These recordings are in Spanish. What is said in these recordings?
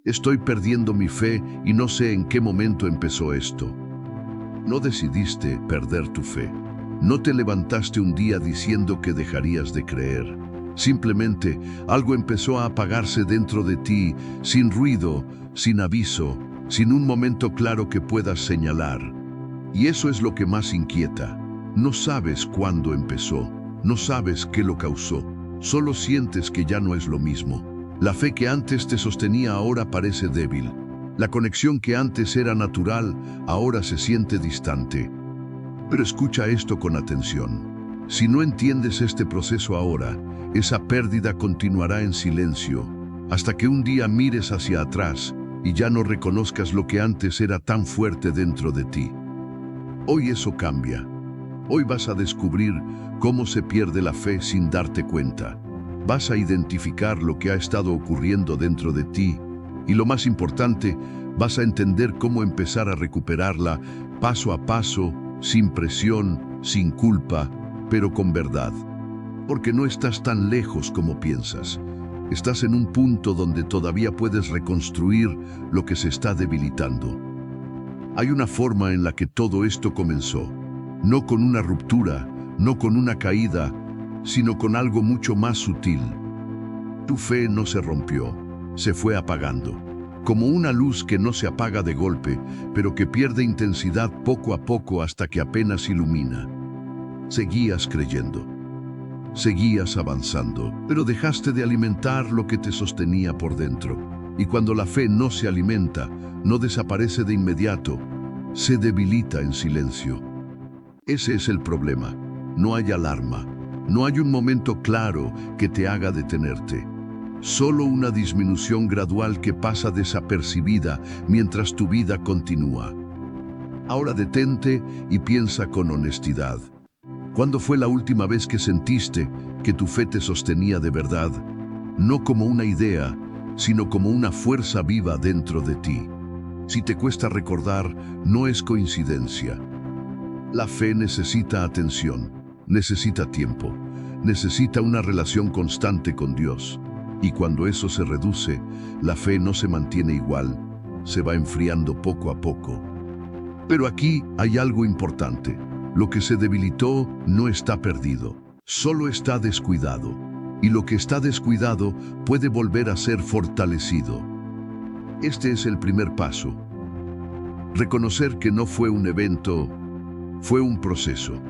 Estoy perdiendo mi fe y no sé en qué momento empezó esto. No decidiste perder tu fe. No te levantaste un día diciendo que dejarías de creer. Simplemente algo empezó a apagarse dentro de ti, sin ruido, sin aviso, sin un momento claro que puedas señalar. Y eso es lo que más inquieta. No sabes cuándo empezó, no sabes qué lo causó, solo sientes que ya no es lo mismo. La fe que antes te sostenía ahora parece débil. La conexión que antes era natural, ahora se siente distante. Pero escucha esto con atención. Si no entiendes este proceso ahora, esa pérdida continuará en silencio, hasta que un día mires hacia atrás y ya no reconozcas lo que antes era tan fuerte dentro de ti. Hoy eso cambia. Hoy vas a descubrir cómo se pierde la fe sin darte cuenta. Vas a identificar lo que ha estado ocurriendo dentro de ti y lo más importante, vas a entender cómo empezar a recuperarla paso a paso, sin presión, sin culpa, pero con verdad. Porque no estás tan lejos como piensas. Estás en un punto donde todavía puedes reconstruir lo que se está debilitando. Hay una forma en la que todo esto comenzó. No con una ruptura, no con una caída, sino con algo mucho más sutil. Tu fe no se rompió, se fue apagando, como una luz que no se apaga de golpe, pero que pierde intensidad poco a poco hasta que apenas ilumina. Seguías creyendo, seguías avanzando, pero dejaste de alimentar lo que te sostenía por dentro. Y cuando la fe no se alimenta, no desaparece de inmediato, se debilita en silencio. Ese es el problema. No hay alarma. No hay un momento claro que te haga detenerte. Solo una disminución gradual que pasa desapercibida mientras tu vida continúa. Ahora detente y piensa con honestidad. ¿Cuándo fue la última vez que sentiste que tu fe te sostenía de verdad? No como una idea, sino como una fuerza viva dentro de ti. Si te cuesta recordar, no es coincidencia. La fe necesita atención, necesita tiempo, necesita una relación constante con Dios. Y cuando eso se reduce, la fe no se mantiene igual, se va enfriando poco a poco. Pero aquí hay algo importante. Lo que se debilitó no está perdido, solo está descuidado. Y lo que está descuidado puede volver a ser fortalecido. Este es el primer paso. Reconocer que no fue un evento, fue un proceso.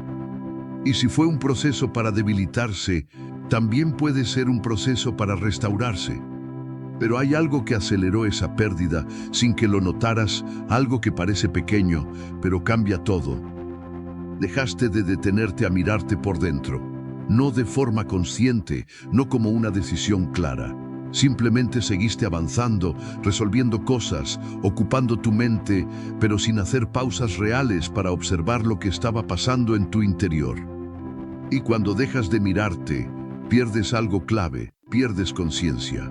Y si fue un proceso para debilitarse, también puede ser un proceso para restaurarse. Pero hay algo que aceleró esa pérdida sin que lo notaras, algo que parece pequeño, pero cambia todo. Dejaste de detenerte a mirarte por dentro, no de forma consciente, no como una decisión clara. Simplemente seguiste avanzando, resolviendo cosas, ocupando tu mente, pero sin hacer pausas reales para observar lo que estaba pasando en tu interior. Y cuando dejas de mirarte, pierdes algo clave, pierdes conciencia.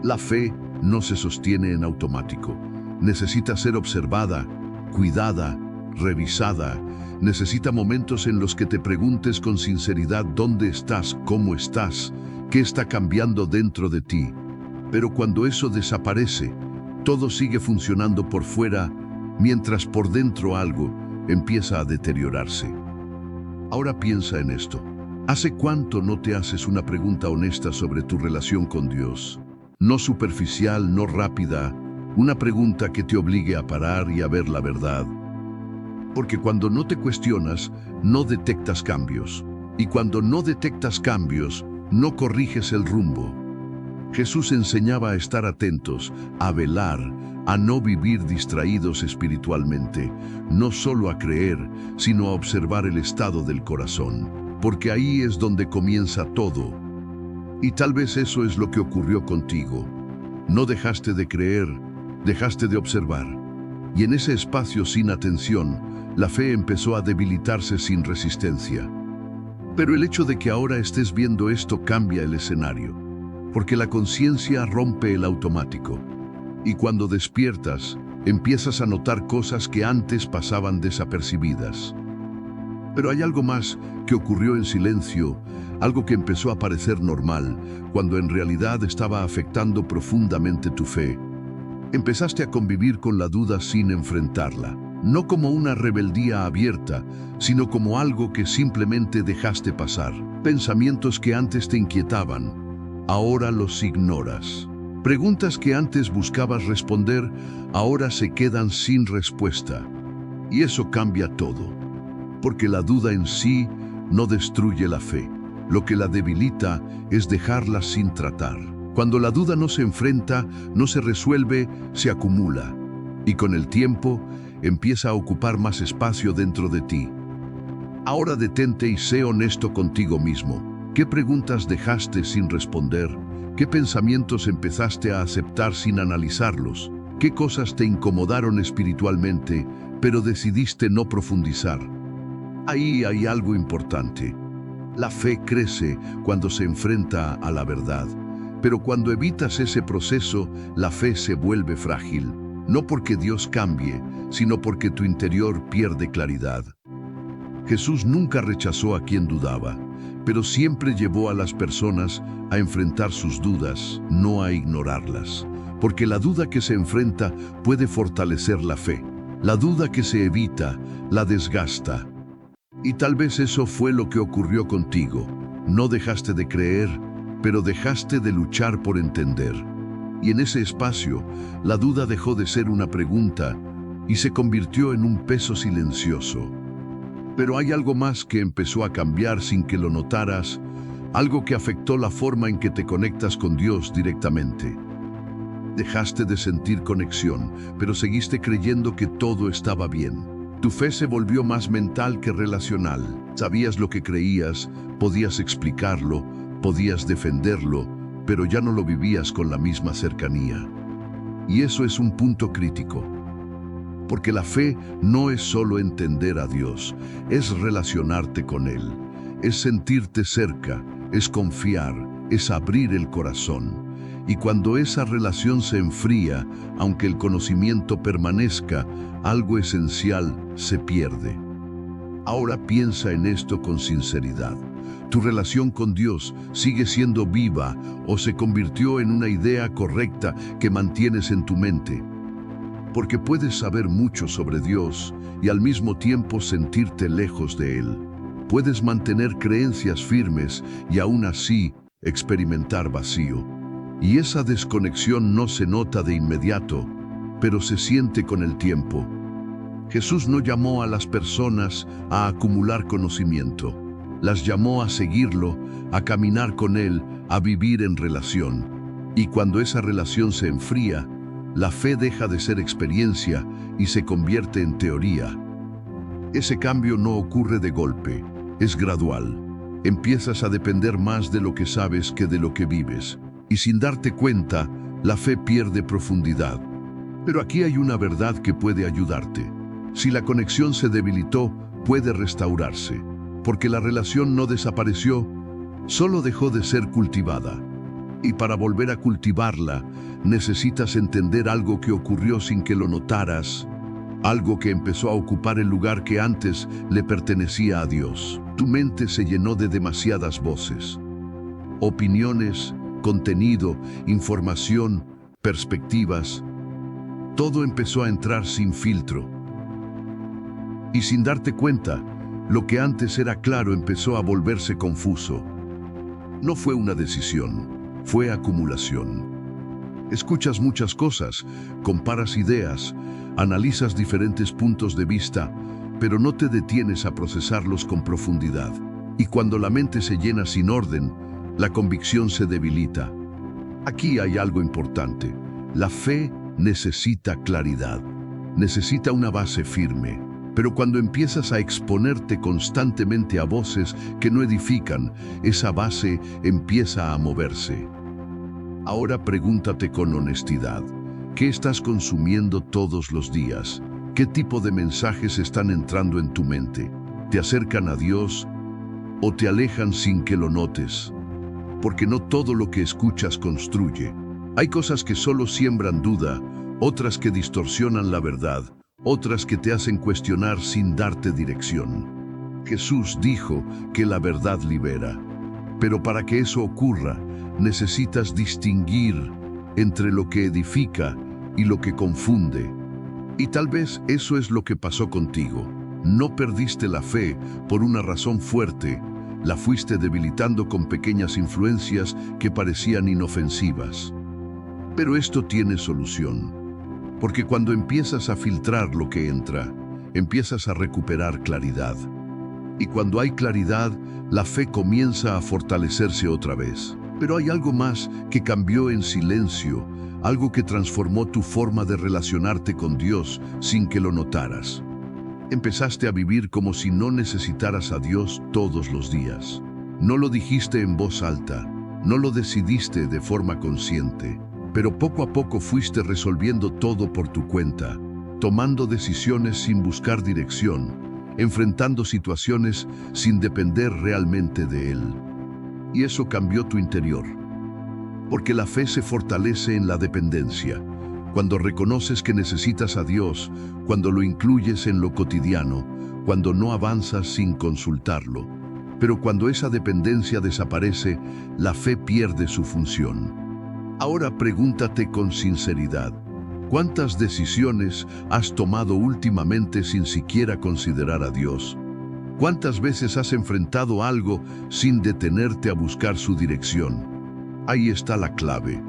La fe no se sostiene en automático. Necesita ser observada, cuidada, revisada. Necesita momentos en los que te preguntes con sinceridad dónde estás, cómo estás, qué está cambiando dentro de ti. Pero cuando eso desaparece, todo sigue funcionando por fuera, mientras por dentro algo empieza a deteriorarse. Ahora piensa en esto. ¿Hace cuánto no te haces una pregunta honesta sobre tu relación con Dios? No superficial, no rápida, una pregunta que te obligue a parar y a ver la verdad. Porque cuando no te cuestionas, no detectas cambios. Y cuando no detectas cambios, no corriges el rumbo. Jesús enseñaba a estar atentos, a velar, a no vivir distraídos espiritualmente, no solo a creer, sino a observar el estado del corazón, porque ahí es donde comienza todo. Y tal vez eso es lo que ocurrió contigo. No dejaste de creer, dejaste de observar. Y en ese espacio sin atención, la fe empezó a debilitarse sin resistencia. Pero el hecho de que ahora estés viendo esto cambia el escenario, porque la conciencia rompe el automático. Y cuando despiertas, empiezas a notar cosas que antes pasaban desapercibidas. Pero hay algo más que ocurrió en silencio, algo que empezó a parecer normal, cuando en realidad estaba afectando profundamente tu fe. Empezaste a convivir con la duda sin enfrentarla, no como una rebeldía abierta, sino como algo que simplemente dejaste pasar. Pensamientos que antes te inquietaban, ahora los ignoras. Preguntas que antes buscabas responder, ahora se quedan sin respuesta. Y eso cambia todo, porque la duda en sí no destruye la fe. Lo que la debilita es dejarla sin tratar. Cuando la duda no se enfrenta, no se resuelve, se acumula. Y con el tiempo, empieza a ocupar más espacio dentro de ti. Ahora detente y sé honesto contigo mismo. ¿Qué preguntas dejaste sin responder? ¿Qué pensamientos empezaste a aceptar sin analizarlos? ¿Qué cosas te incomodaron espiritualmente, pero decidiste no profundizar? Ahí hay algo importante. La fe crece cuando se enfrenta a la verdad, pero cuando evitas ese proceso, la fe se vuelve frágil. No porque Dios cambie, sino porque tu interior pierde claridad. Jesús nunca rechazó a quien dudaba, pero siempre llevó a las personas a enfrentar sus dudas, no a ignorarlas. Porque la duda que se enfrenta puede fortalecer la fe. La duda que se evita, la desgasta. Y tal vez eso fue lo que ocurrió contigo. No dejaste de creer, pero dejaste de luchar por entender. Y en ese espacio, la duda dejó de ser una pregunta y se convirtió en un peso silencioso. Pero hay algo más que empezó a cambiar sin que lo notaras, algo que afectó la forma en que te conectas con Dios directamente. Dejaste de sentir conexión, pero seguiste creyendo que todo estaba bien. Tu fe se volvió más mental que relacional. Sabías lo que creías, podías explicarlo, podías defenderlo, pero ya no lo vivías con la misma cercanía. Y eso es un punto crítico. Porque la fe no es solo entender a Dios, es relacionarte con Él, es sentirte cerca, es confiar, es abrir el corazón. Y cuando esa relación se enfría, aunque el conocimiento permanezca, algo esencial se pierde. Ahora piensa en esto con sinceridad. ¿Tu relación con Dios sigue siendo viva o se convirtió en una idea correcta que mantienes en tu mente? Porque puedes saber mucho sobre Dios y al mismo tiempo sentirte lejos de Él. Puedes mantener creencias firmes y aún así experimentar vacío. Y esa desconexión no se nota de inmediato, pero se siente con el tiempo. Jesús no llamó a las personas a acumular conocimiento. Las llamó a seguirlo, a caminar con Él, a vivir en relación. Y cuando esa relación se enfría, la fe deja de ser experiencia y se convierte en teoría. Ese cambio no ocurre de golpe, es gradual. Empiezas a depender más de lo que sabes que de lo que vives. Y sin darte cuenta, la fe pierde profundidad. Pero aquí hay una verdad que puede ayudarte. Si la conexión se debilitó, puede restaurarse. Porque la relación no desapareció, solo dejó de ser cultivada. Y para volver a cultivarla, necesitas entender algo que ocurrió sin que lo notaras, algo que empezó a ocupar el lugar que antes le pertenecía a Dios. Tu mente se llenó de demasiadas voces, opiniones, contenido, información, perspectivas. Todo empezó a entrar sin filtro. Y sin darte cuenta, lo que antes era claro empezó a volverse confuso. No fue una decisión, fue acumulación. Escuchas muchas cosas, comparas ideas, analizas diferentes puntos de vista, pero no te detienes a procesarlos con profundidad. Y cuando la mente se llena sin orden, la convicción se debilita. Aquí hay algo importante. La fe necesita claridad, necesita una base firme. Pero cuando empiezas a exponerte constantemente a voces que no edifican, esa base empieza a moverse. Ahora pregúntate con honestidad, ¿qué estás consumiendo todos los días? ¿Qué tipo de mensajes están entrando en tu mente? ¿Te acercan a Dios o te alejan sin que lo notes? Porque no todo lo que escuchas construye. Hay cosas que solo siembran duda, otras que distorsionan la verdad, otras que te hacen cuestionar sin darte dirección. Jesús dijo que la verdad libera, pero para que eso ocurra, necesitas distinguir entre lo que edifica y lo que confunde. Y tal vez eso es lo que pasó contigo. No perdiste la fe por una razón fuerte, la fuiste debilitando con pequeñas influencias que parecían inofensivas. Pero esto tiene solución, porque cuando empiezas a filtrar lo que entra, empiezas a recuperar claridad. Y cuando hay claridad, la fe comienza a fortalecerse otra vez. Pero hay algo más que cambió en silencio, algo que transformó tu forma de relacionarte con Dios sin que lo notaras. Empezaste a vivir como si no necesitaras a Dios todos los días. No lo dijiste en voz alta, no lo decidiste de forma consciente, pero poco a poco fuiste resolviendo todo por tu cuenta, tomando decisiones sin buscar dirección, enfrentando situaciones sin depender realmente de Él. Y eso cambió tu interior, porque la fe se fortalece en la dependencia. Cuando reconoces que necesitas a Dios, cuando lo incluyes en lo cotidiano, cuando no avanzas sin consultarlo. Pero cuando esa dependencia desaparece, la fe pierde su función. Ahora pregúntate con sinceridad, ¿cuántas decisiones has tomado últimamente sin siquiera considerar a Dios? ¿Cuántas veces has enfrentado algo sin detenerte a buscar su dirección? Ahí está la clave.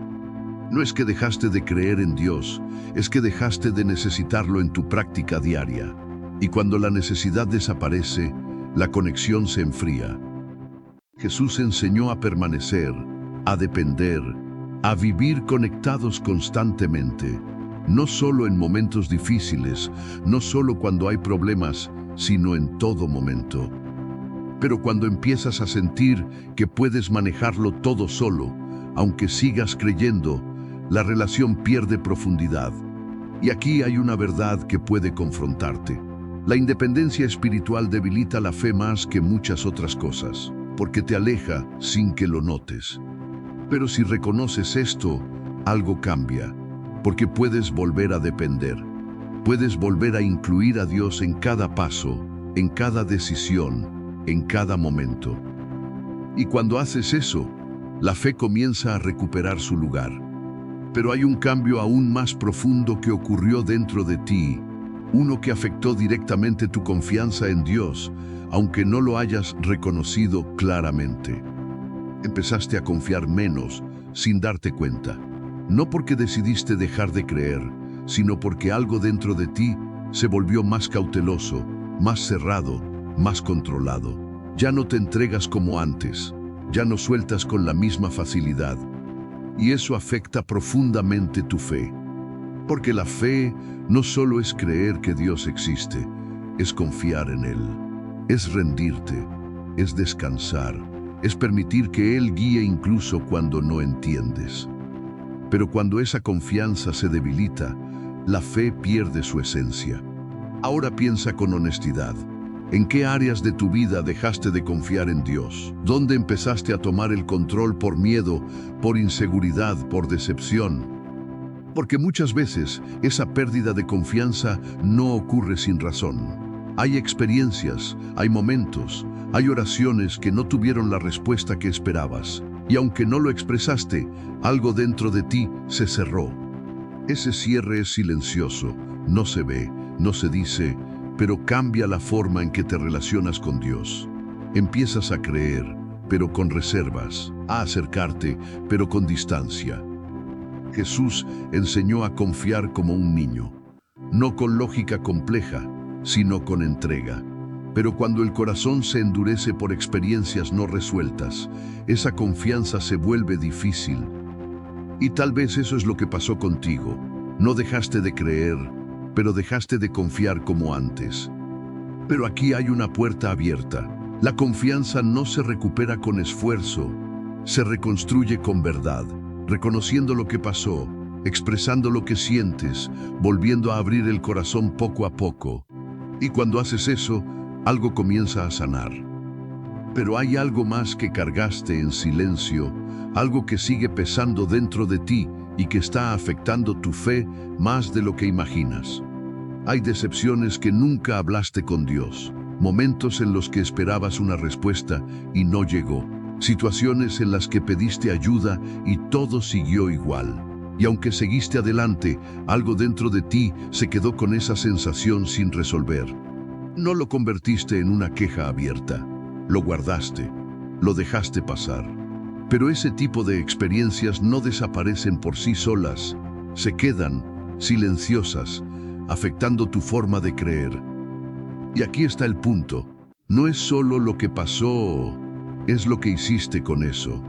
No es que dejaste de creer en Dios, es que dejaste de necesitarlo en tu práctica diaria. Y cuando la necesidad desaparece, la conexión se enfría. Jesús enseñó a permanecer, a depender, a vivir conectados constantemente, no solo en momentos difíciles, no solo cuando hay problemas, sino en todo momento. Pero cuando empiezas a sentir que puedes manejarlo todo solo, aunque sigas creyendo, la relación pierde profundidad. Y aquí hay una verdad que puede confrontarte. La independencia espiritual debilita la fe más que muchas otras cosas, porque te aleja sin que lo notes. Pero si reconoces esto, algo cambia, porque puedes volver a depender. Puedes volver a incluir a Dios en cada paso, en cada decisión, en cada momento. Y cuando haces eso, la fe comienza a recuperar su lugar. Pero hay un cambio aún más profundo que ocurrió dentro de ti, uno que afectó directamente tu confianza en Dios, aunque no lo hayas reconocido claramente. Empezaste a confiar menos, sin darte cuenta. No porque decidiste dejar de creer, sino porque algo dentro de ti se volvió más cauteloso, más cerrado, más controlado. Ya no te entregas como antes, ya no sueltas con la misma facilidad. Y eso afecta profundamente tu fe. Porque la fe no solo es creer que Dios existe, es confiar en Él, es rendirte, es descansar, es permitir que Él guíe incluso cuando no entiendes. Pero cuando esa confianza se debilita, la fe pierde su esencia. Ahora piensa con honestidad. ¿En qué áreas de tu vida dejaste de confiar en Dios? ¿Dónde empezaste a tomar el control por miedo, por inseguridad, por decepción? Porque muchas veces esa pérdida de confianza no ocurre sin razón. Hay experiencias, hay momentos, hay oraciones que no tuvieron la respuesta que esperabas. Y aunque no lo expresaste, algo dentro de ti se cerró. Ese cierre es silencioso, no se ve, no se dice, pero cambia la forma en que te relacionas con Dios. Empiezas a creer, pero con reservas, a acercarte, pero con distancia. Jesús enseñó a confiar como un niño, no con lógica compleja, sino con entrega. Pero cuando el corazón se endurece por experiencias no resueltas, esa confianza se vuelve difícil. Y tal vez eso es lo que pasó contigo. No dejaste de creer, pero dejaste de confiar como antes. Pero aquí hay una puerta abierta. La confianza no se recupera con esfuerzo, se reconstruye con verdad, reconociendo lo que pasó, expresando lo que sientes, volviendo a abrir el corazón poco a poco. Y cuando haces eso, algo comienza a sanar. Pero hay algo más que cargaste en silencio, algo que sigue pesando dentro de ti y que está afectando tu fe más de lo que imaginas. Hay decepciones que nunca hablaste con Dios, momentos en los que esperabas una respuesta y no llegó, situaciones en las que pediste ayuda y todo siguió igual. Y aunque seguiste adelante, algo dentro de ti se quedó con esa sensación sin resolver. No lo convertiste en una queja abierta, lo guardaste, lo dejaste pasar. Pero ese tipo de experiencias no desaparecen por sí solas, se quedan silenciosas, afectando tu forma de creer. Y aquí está el punto, no es solo lo que pasó, es lo que hiciste con eso.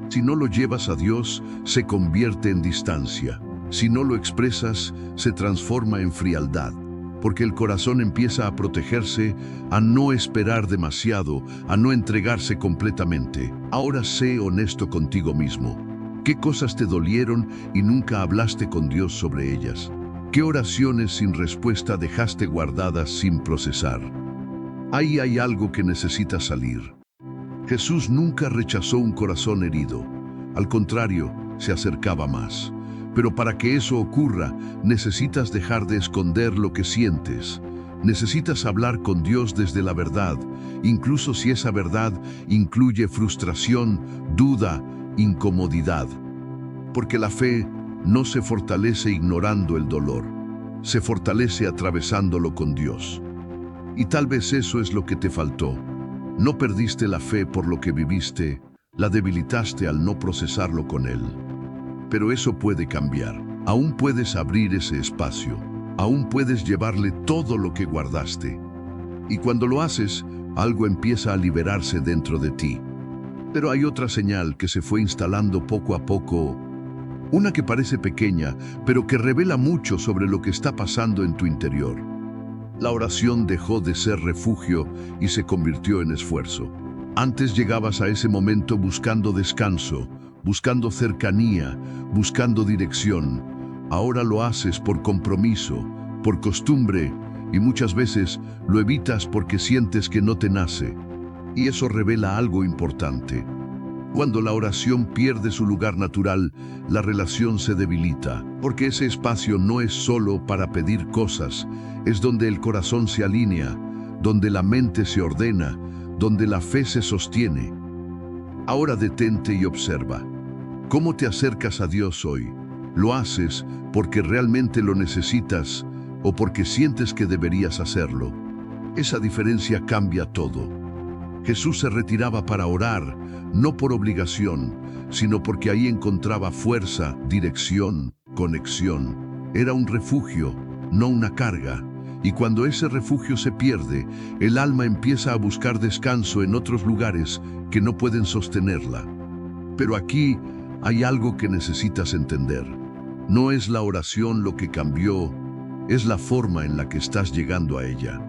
Si no lo llevas a Dios, se convierte en distancia. Si no lo expresas, se transforma en frialdad. Porque el corazón empieza a protegerse, a no esperar demasiado, a no entregarse completamente. Ahora sé honesto contigo mismo. ¿Qué cosas te dolieron y nunca hablaste con Dios sobre ellas? ¿Qué oraciones sin respuesta dejaste guardadas sin procesar? Ahí hay algo que necesita salir. Jesús nunca rechazó un corazón herido. Al contrario, se acercaba más. Pero para que eso ocurra, necesitas dejar de esconder lo que sientes. Necesitas hablar con Dios desde la verdad, incluso si esa verdad incluye frustración, duda, incomodidad. Porque la fe no se fortalece ignorando el dolor, se fortalece atravesándolo con Dios. Y tal vez eso es lo que te faltó. No perdiste la fe por lo que viviste, la debilitaste al no procesarlo con Él. Pero eso puede cambiar. Aún puedes abrir ese espacio. Aún puedes llevarle todo lo que guardaste. Y cuando lo haces, algo empieza a liberarse dentro de ti. Pero hay otra señal que se fue instalando poco a poco. Una que parece pequeña, pero que revela mucho sobre lo que está pasando en tu interior. La oración dejó de ser refugio y se convirtió en esfuerzo. Antes llegabas a ese momento buscando descanso, buscando cercanía, buscando dirección. Ahora lo haces por compromiso, por costumbre, y muchas veces lo evitas porque sientes que no te nace. Y eso revela algo importante. Cuando la oración pierde su lugar natural, la relación se debilita, porque ese espacio no es solo para pedir cosas, es donde el corazón se alinea, donde la mente se ordena, donde la fe se sostiene. Ahora detente y observa. ¿Cómo te acercas a Dios hoy? ¿Lo haces porque realmente lo necesitas o porque sientes que deberías hacerlo? Esa diferencia cambia todo. Jesús se retiraba para orar, no por obligación, sino porque ahí encontraba fuerza, dirección, conexión. Era un refugio, no una carga. Y cuando ese refugio se pierde, el alma empieza a buscar descanso en otros lugares que no pueden sostenerla. Pero aquí hay algo que necesitas entender. No es la oración lo que cambió, es la forma en la que estás llegando a ella.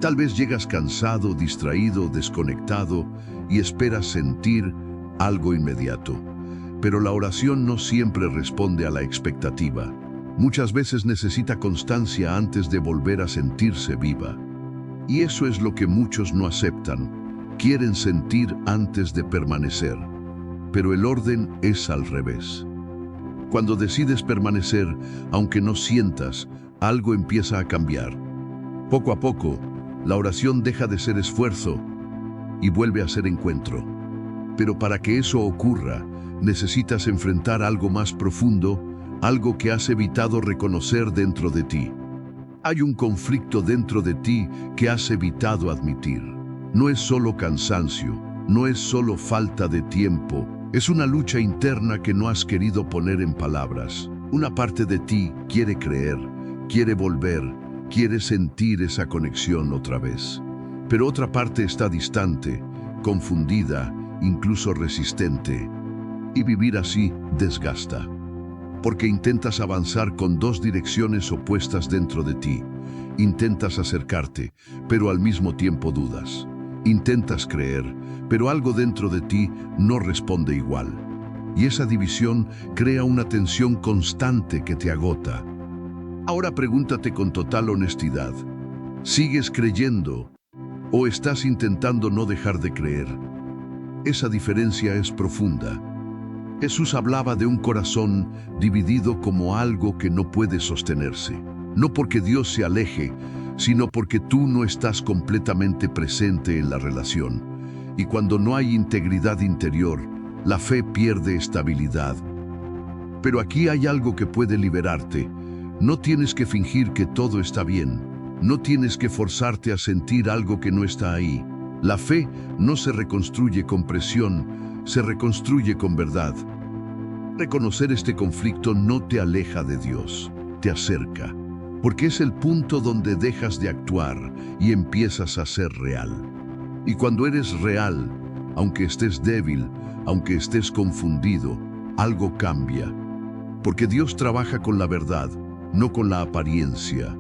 Tal vez llegas cansado, distraído, desconectado y esperas sentir algo inmediato. Pero la oración no siempre responde a la expectativa. Muchas veces necesita constancia antes de volver a sentirse viva. Y eso es lo que muchos no aceptan. Quieren sentir antes de permanecer. Pero el orden es al revés. Cuando decides permanecer, aunque no sientas, algo empieza a cambiar. Poco a poco, la oración deja de ser esfuerzo y vuelve a ser encuentro. Pero para que eso ocurra, necesitas enfrentar algo más profundo, algo que has evitado reconocer dentro de ti. Hay un conflicto dentro de ti que has evitado admitir. No es solo cansancio, no es solo falta de tiempo, es una lucha interna que no has querido poner en palabras. Una parte de ti quiere creer, quiere volver, quiere sentir esa conexión otra vez. Pero otra parte está distante, confundida, incluso resistente. Y vivir así desgasta. Porque intentas avanzar con dos direcciones opuestas dentro de ti. Intentas acercarte, pero al mismo tiempo dudas. Intentas creer, pero algo dentro de ti no responde igual. Y esa división crea una tensión constante que te agota. Ahora pregúntate con total honestidad, ¿sigues creyendo o estás intentando no dejar de creer? Esa diferencia es profunda. Jesús hablaba de un corazón dividido como algo que no puede sostenerse. No porque Dios se aleje, sino porque tú no estás completamente presente en la relación. Y cuando no hay integridad interior, la fe pierde estabilidad. Pero aquí hay algo que puede liberarte. No tienes que fingir que todo está bien. No tienes que forzarte a sentir algo que no está ahí. La fe no se reconstruye con presión, se reconstruye con verdad. Reconocer este conflicto no te aleja de Dios, te acerca, porque es el punto donde dejas de actuar y empiezas a ser real. Y cuando eres real, aunque estés débil, aunque estés confundido, algo cambia. Porque Dios trabaja con la verdad, no con la apariencia.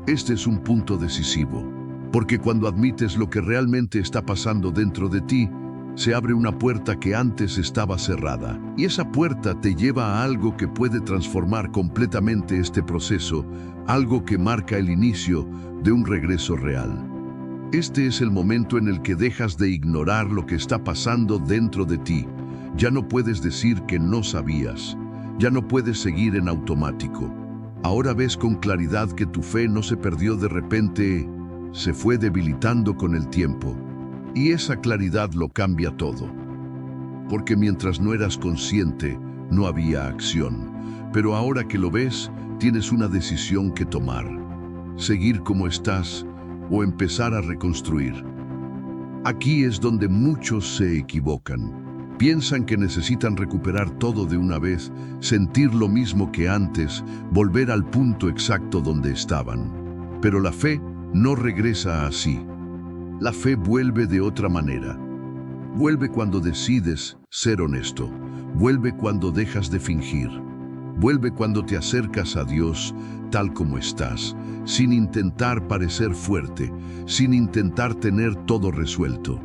Este es un punto decisivo, porque cuando admites lo que realmente está pasando dentro de ti, se abre una puerta que antes estaba cerrada. Y esa puerta te lleva a algo que puede transformar completamente este proceso, algo que marca el inicio de un regreso real. Este es el momento en el que dejas de ignorar lo que está pasando dentro de ti. Ya no puedes decir que no sabías. Ya no puedes seguir en automático. Ahora ves con claridad que tu fe no se perdió de repente, se fue debilitando con el tiempo. Y esa claridad lo cambia todo. Porque mientras no eras consciente, no había acción. Pero ahora que lo ves, tienes una decisión que tomar. Seguir como estás o empezar a reconstruir. Aquí es donde muchos se equivocan. Piensan que necesitan recuperar todo de una vez, sentir lo mismo que antes, volver al punto exacto donde estaban. Pero la fe no regresa así. La fe vuelve de otra manera. Vuelve cuando decides ser honesto. Vuelve cuando dejas de fingir. Vuelve cuando te acercas a Dios tal como estás, sin intentar parecer fuerte, sin intentar tener todo resuelto.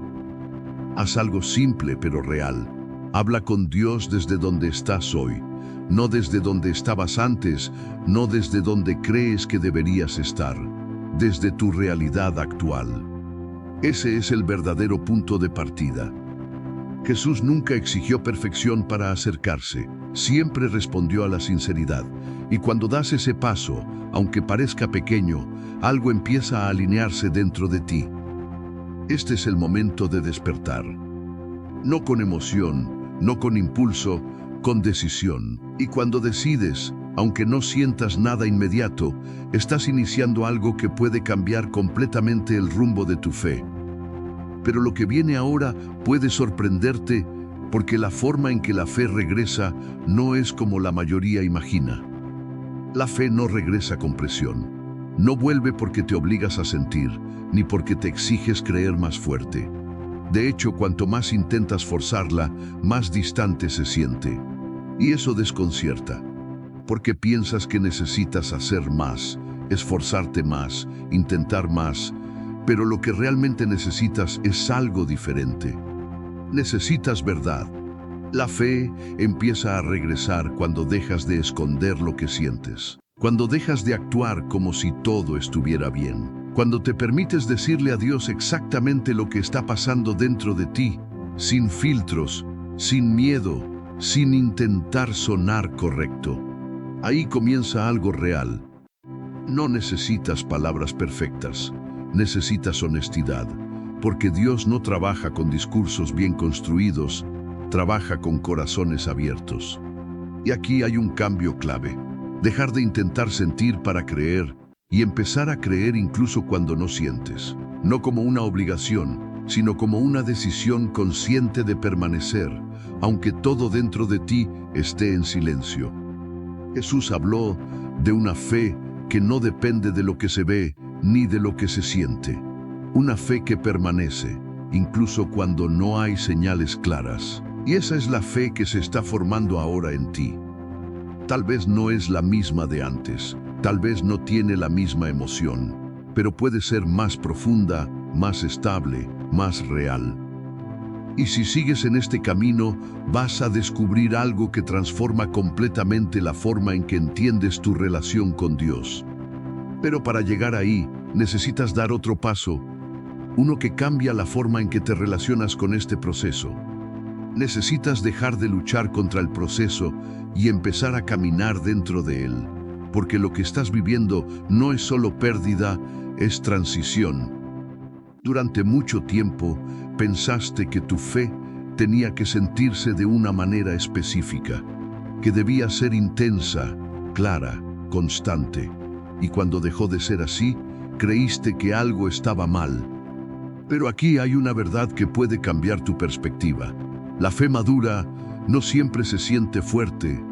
Haz algo simple pero real. Habla con Dios desde donde estás hoy, no desde donde estabas antes, no desde donde crees que deberías estar, desde tu realidad actual. Ese es el verdadero punto de partida. Jesús nunca exigió perfección para acercarse, siempre respondió a la sinceridad. Y cuando das ese paso, aunque parezca pequeño, algo empieza a alinearse dentro de ti. Este es el momento de despertar. No con emoción, no con impulso, con decisión. Y cuando decides, aunque no sientas nada inmediato, estás iniciando algo que puede cambiar completamente el rumbo de tu fe. Pero lo que viene ahora puede sorprenderte porque la forma en que la fe regresa no es como la mayoría imagina. La fe no regresa con presión. No vuelve porque te obligas a sentir, ni porque te exiges creer más fuerte. De hecho, cuanto más intentas forzarla, más distante se siente. Y eso desconcierta, porque piensas que necesitas hacer más, esforzarte más, intentar más, pero lo que realmente necesitas es algo diferente. Necesitas verdad. La fe empieza a regresar cuando dejas de esconder lo que sientes, cuando dejas de actuar como si todo estuviera bien, cuando te permites decirle a Dios exactamente lo que está pasando dentro de ti, sin filtros, sin miedo, sin intentar sonar correcto. Ahí comienza algo real. No necesitas palabras perfectas, necesitas honestidad, porque Dios no trabaja con discursos bien construidos, trabaja con corazones abiertos. Y aquí hay un cambio clave. Dejar de intentar sentir para creer y empezar a creer incluso cuando no sientes. No como una obligación, sino como una decisión consciente de permanecer, aunque todo dentro de ti esté en silencio. Jesús habló de una fe que no depende de lo que se ve ni de lo que se siente. Una fe que permanece, incluso cuando no hay señales claras. Y esa es la fe que se está formando ahora en ti. Tal vez no es la misma de antes, tal vez no tiene la misma emoción, pero puede ser más profunda, más estable, más real. Y si sigues en este camino, vas a descubrir algo que transforma completamente la forma en que entiendes tu relación con Dios. Pero para llegar ahí, necesitas dar otro paso, uno que cambia la forma en que te relacionas con este proceso. Necesitas dejar de luchar contra el proceso y empezar a caminar dentro de él, porque lo que estás viviendo no es solo pérdida, es transición. Durante mucho tiempo pensaste que tu fe tenía que sentirse de una manera específica. que debía ser intensa, clara, constante. Y cuando dejó de ser así, creíste que algo estaba mal. Pero aquí hay una verdad que puede cambiar tu perspectiva. La fe madura no siempre se siente fuerte,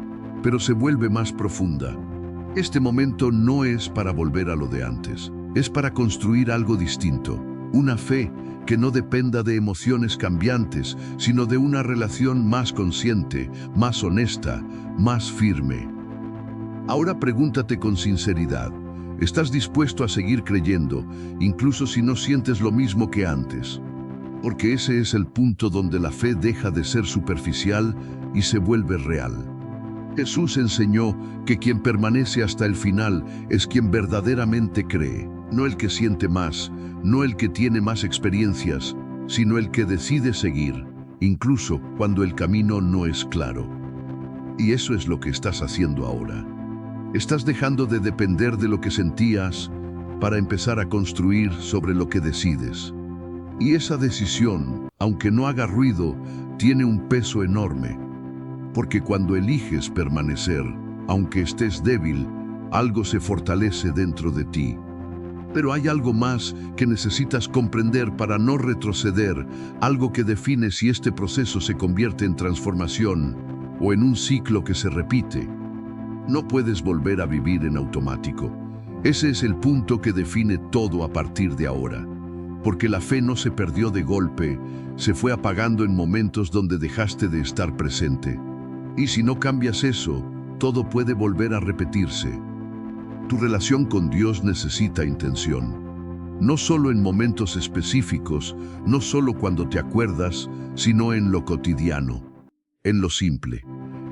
pero se vuelve más profunda. Este momento no es para volver a lo de antes, es para construir algo distinto, una fe que no dependa de emociones cambiantes, sino de una relación más consciente, más honesta, más firme. Ahora pregúntate con sinceridad, ¿estás dispuesto a seguir creyendo, incluso si no sientes lo mismo que antes? Porque ese es el punto donde la fe deja de ser superficial y se vuelve real. Jesús enseñó que quien permanece hasta el final es quien verdaderamente cree, no el que siente más, no el que tiene más experiencias, sino el que decide seguir, incluso cuando el camino no es claro. Y eso es lo que estás haciendo ahora. Estás dejando de depender de lo que sentías para empezar a construir sobre lo que decides. Y esa decisión, aunque no haga ruido, tiene un peso enorme. Porque cuando eliges permanecer, aunque estés débil, algo se fortalece dentro de ti. Pero hay algo más que necesitas comprender para no retroceder, algo que define si este proceso se convierte en transformación o en un ciclo que se repite. No puedes volver a vivir en automático. Ese es el punto que define todo a partir de ahora. Porque la fe no se perdió de golpe, se fue apagando en momentos donde dejaste de estar presente. Y si no cambias eso, todo puede volver a repetirse. Tu relación con Dios necesita intención. No solo en momentos específicos, no solo cuando te acuerdas, sino en lo cotidiano, en lo simple,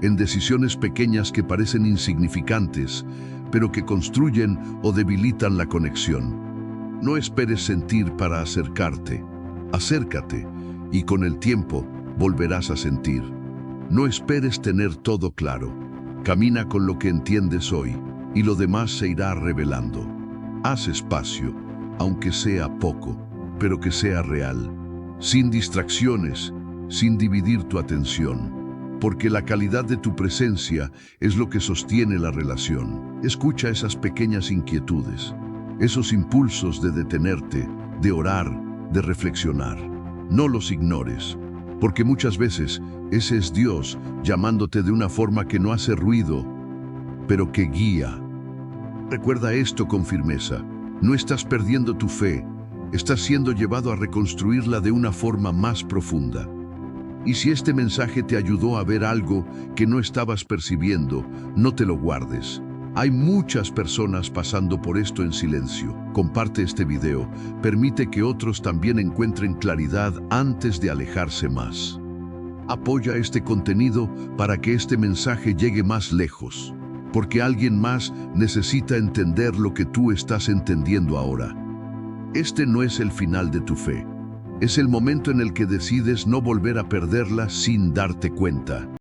en decisiones pequeñas que parecen insignificantes, pero que construyen o debilitan la conexión. No esperes sentir para acercarte. Acércate y con el tiempo volverás a sentir. No esperes tener todo claro. Camina con lo que entiendes hoy y lo demás se irá revelando. Haz espacio, aunque sea poco, pero que sea real, sin distracciones, sin dividir tu atención, porque la calidad de tu presencia es lo que sostiene la relación. Escucha esas pequeñas inquietudes, esos impulsos de detenerte, de orar, de reflexionar. No los ignores, porque muchas veces ese es Dios llamándote de una forma que no hace ruido, pero que guía. Recuerda esto con firmeza. No estás perdiendo tu fe, estás siendo llevado a reconstruirla de una forma más profunda. Y si este mensaje te ayudó a ver algo que no estabas percibiendo, no te lo guardes. Hay muchas personas pasando por esto en silencio. Comparte este video, permite que otros también encuentren claridad antes de alejarse más. Apoya este contenido para que este mensaje llegue más lejos, porque alguien más necesita entender lo que tú estás entendiendo ahora. Este no es el final de tu fe, es el momento en el que decides no volver a perderla sin darte cuenta.